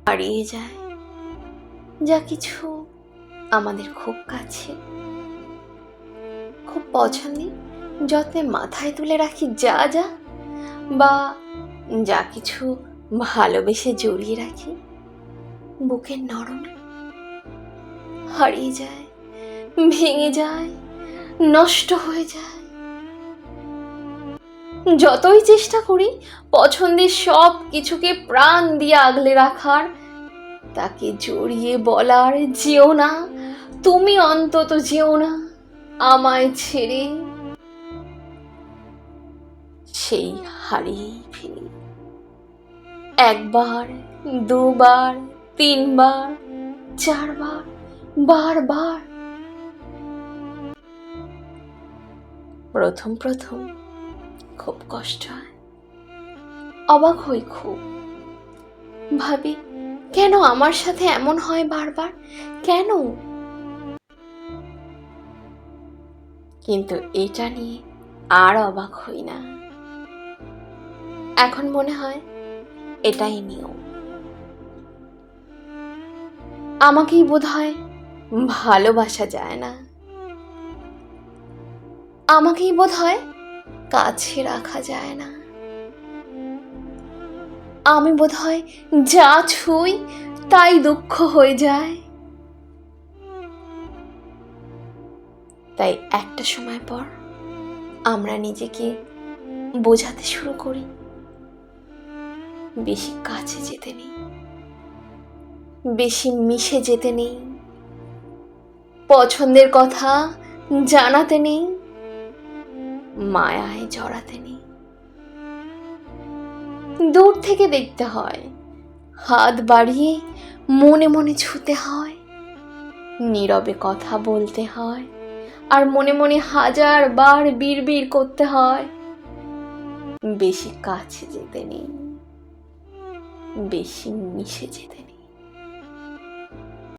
হারিয়ে যায় যা কিছু আমাদের খুব কাছে, খুব পছন্দের, যত্নে মাথায় তুলে রাখি যা যা, বা যা কিছু ভালোবেসে জড়িয়ে রাখি বুকের নরমে, হারিয়ে যায়, ভেঙে যায়, নষ্ট হয়ে যায়। যতই চেষ্টা করি পছন্দের সব কিছুকে প্রাণ দিয়ে আগলে রাখার, তাকে জড়িয়ে বলার যেও না, তুমি অন্তত যেও না আমায় ছেড়ে, সেই হারিয়েই ফেলি। একবার, দুবার, তিনবার, চারবার, বারবার। প্রথম প্রথম খুব কষ্ট হয়, অবাক হই খুব, ভাবি কেন আমার সাথে এমন হয় বারবার, কেন? কিন্তু এটা নিয়ে আর অবাক হই না। এখন মনে হয় এটাই নিয়ম। আমাকেই বোধহয় ভালোবাসা যায় না, আমাকেই বোধহয় কাছে রাখা যায় না, আমি বোধহয় যা ছুঁই তাই দুঃখ হয়ে যায়। তাই একটা সময় পর আমরা নিজেকে বোঝাতে শুরু করি বেশি কাছে যেতে নেই, বেশি মিশে যেতে নেই, পছন্দের কথা জানাতে নেই, মায়ায় জড়াতে নেই। দূর থেকে দেখতে হয়, হাত বাড়িয়ে মনে মনে ছুতে হয়, নীরবে কথা বলতে হয়, আর মনে মনে 1000 বার বিড়বিড় করতে হয় বেশি কাছে যেতে নেই, বেশি মিশে যেতে নেই।